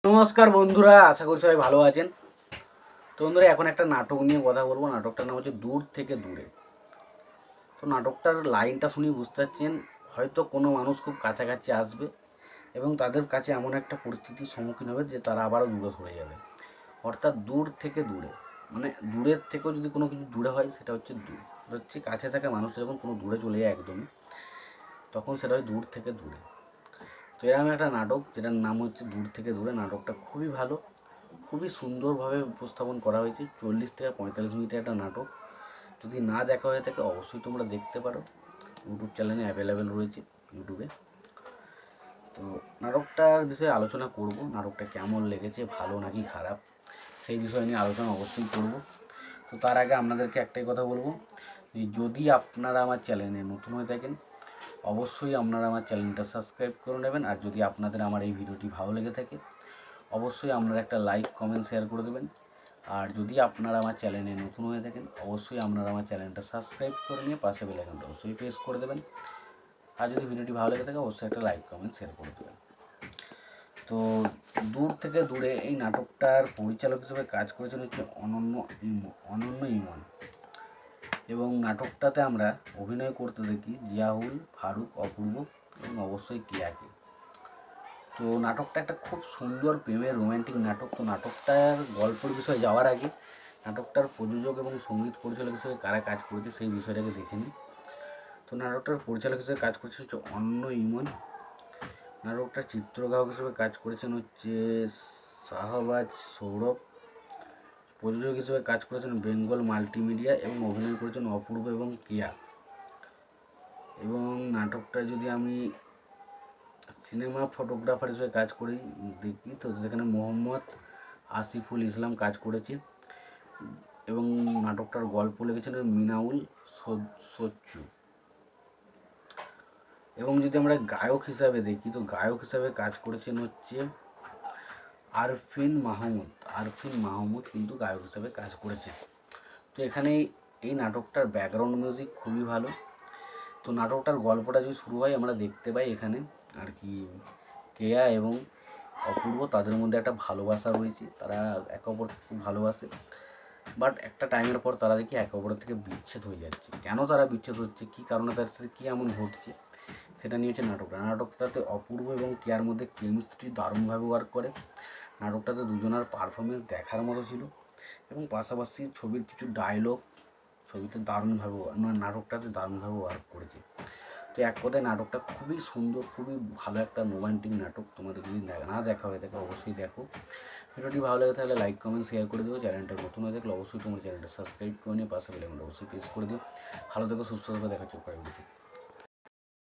নমস্কার বন্ধুরা, আশা করি সবাই ভালো আছেন। তো বন্ধুরা, এখন একটা নাটক নিয়ে কথা বলবো। নাটকটার নাম হচ্ছে দূর থেকে দূরে। তো নাটকটার লাইনটা শুনি বুঝতে পারছেন, হয়তো কোনো মানুষ খুব কাছাকাছি আসবে এবং তাদের কাছে এমন একটা পরিস্থিতির সম্মুখীন হবে যে তারা আবারও দূরে সরে যাবে। অর্থাৎ দূর থেকে দূরে, মানে দূরের থেকেও যদি কোনো কিছু দূরে হয় সেটা হচ্ছে দূর। হচ্ছে কাছে থাকা মানুষটা যখন কোনো দূরে চলে যায় একদমই, তখন সেটা হয় দূর থেকে দূরে। তো এরকম একটা নাটক যেটার নাম হচ্ছে দূর থেকে দূরে। নাটকটা খুবই ভালো, খুবই সুন্দরভাবে উপস্থাপন করা হয়েছে। 40 থেকে 45 মিনিটের একটা নাটক। যদি না দেখা হয়ে থাকে অবশ্যই তোমরা দেখতে পারো, ইউটিউব চ্যানেলে অ্যাভেলেবেল রয়েছে ইউটিউবে। তো নাটকটার বিষয়ে আলোচনা করব, নাটকটা কেমন লেগেছে, ভালো নাকি খারাপ, সেই বিষয় নিয়ে আলোচনা অবশ্যই করব। তো তার আগে আপনাদেরকে একটাই কথা বলবো যে যদি আপনারা আমার চ্যানেলে নতুন হয়ে থাকেন অবশ্যই আপনারা আমার চ্যানেলটা সাবস্ক্রাইব করে নেবেন। আর যদি আপনাদের আমার এই ভিডিওটি ভালো লেগে থাকে অবশ্যই আপনারা একটা লাইক, কমেন্ট, শেয়ার করে দেবেন। আর যদি আপনারা আমার চ্যানেলে নতুন হয়ে থাকেন অবশ্যই আপনারা আমার চ্যানেলটা সাবস্ক্রাইব করে নিয়ে পাশে বেল আইকনটা অবশ্যই প্রেস করে দেবেন। আর যদি ভিডিওটি ভালো লেগে থাকে অবশ্যই একটা লাইক, কমেন্ট, শেয়ার করে দেবেন। তো দূর থেকে দূরে এই নাটকটার পরিচালক হিসেবে কাজ করেছেন হচ্ছে অনন্য ইমন। এবং নাটকটাতে আমরা অভিনয় করতে দেখি জিয়াউল, ফারুক, অপূর্ব এবং অবশ্যই কেয়াকে। তো নাটকটা একটা খুব সুন্দর প্রেমের রোম্যান্টিক নাটক। তো নাটকটার গল্পের বিষয়ে যাওয়ার আগে নাটকটার প্রযোজক এবং সঙ্গীত পরিচালক হিসেবে কারা কাজ করেছে সেই বিষয়টাকে দেখে নিই। তো নাটকটার পরিচালক হিসেবে কাজ করছে হচ্ছে অন্য ইমন। নাটকটার চিত্রগ্রাহক হিসেবে কাজ করেছেন হচ্ছে শাহবাজ সৌরভ। প্রযোজক হিসেবে কাজ করেছেন বেঙ্গল মাল্টিমিডিয়া এবং অভিনয় করেছেন অপূর্ব এবং কেয়া। এবং নাটকটা যদি আমি সিনেমা ফটোগ্রাফার হিসেবে কাজ করি দেখি তো সেখানে মোহাম্মদ আসিফুল ইসলাম কাজ করেছে। এবং নাটকটার গল্প লিখেছেন মিনাউল সচ্চু। এবং যদি আমরা গায়ক হিসাবে দেখি তো গায়ক হিসাবে কাজ করেছেন হচ্ছে আরফিন মাহমুদ কিন্তু গায়ক হিসাবে কাজ করেছে। তো এখানে এই নাটকটার ব্যাকগ্রাউন্ড মিউজিক খুবই ভালো। তো নাটকটার গল্পটা যদি শুরু হয় আমরা দেখতে পাই এখানে আর কি কেয়া এবং অপূর্ব তাদের মধ্যে একটা ভালোবাসা রয়েছে, তারা একে অপরকে খুব ভালোবাসে। বাট একটা টাইমের পর তারা দেখি একে অপরের থেকে বিচ্ছেদ হয়ে যাচ্ছে। কেন তারা বিচ্ছেদ হচ্ছে, কী কারণে তাদের সাথে কী এমন ঘটছে সেটা নিয়ে হচ্ছে নাটকটাতে অপূর্ব এবং কেয়ার মধ্যে কেমিস্ট্রি দারুণভাবে ওয়ার্ক করে। নাটকটাতে দুজনের পারফরমেন্স দেখার মতো ছিল এবং পাশাপাশি ছবির কিছু ডায়লগ ছবিতে দারুণভাবে নাটকটাতে দারুণভাবে ওয়ার্ক করেছে। তো এক কথায় নাটকটা খুবই সুন্দর, খুবই ভালো একটা রোমান্টিক নাটক। তোমাদের যদি না দেখা হয়ে থাকে অবশ্যই দেখো। ভিডিওটি ভালো লাগে তাহলে লাইক, কমেন্ট, শেয়ার করে দিও। চ্যানেলটা নতুন হয়ে থাকলে অবশ্যই তোমার চ্যানেলটা সাবস্ক্রাইব করে নিয়ে পাশে বেল আইকনটা অবশ্যই প্রেস করে দিও। ভালো থেকো, সুস্থ থেকো, দেখা হচ্ছে পরের ভিডিওতে।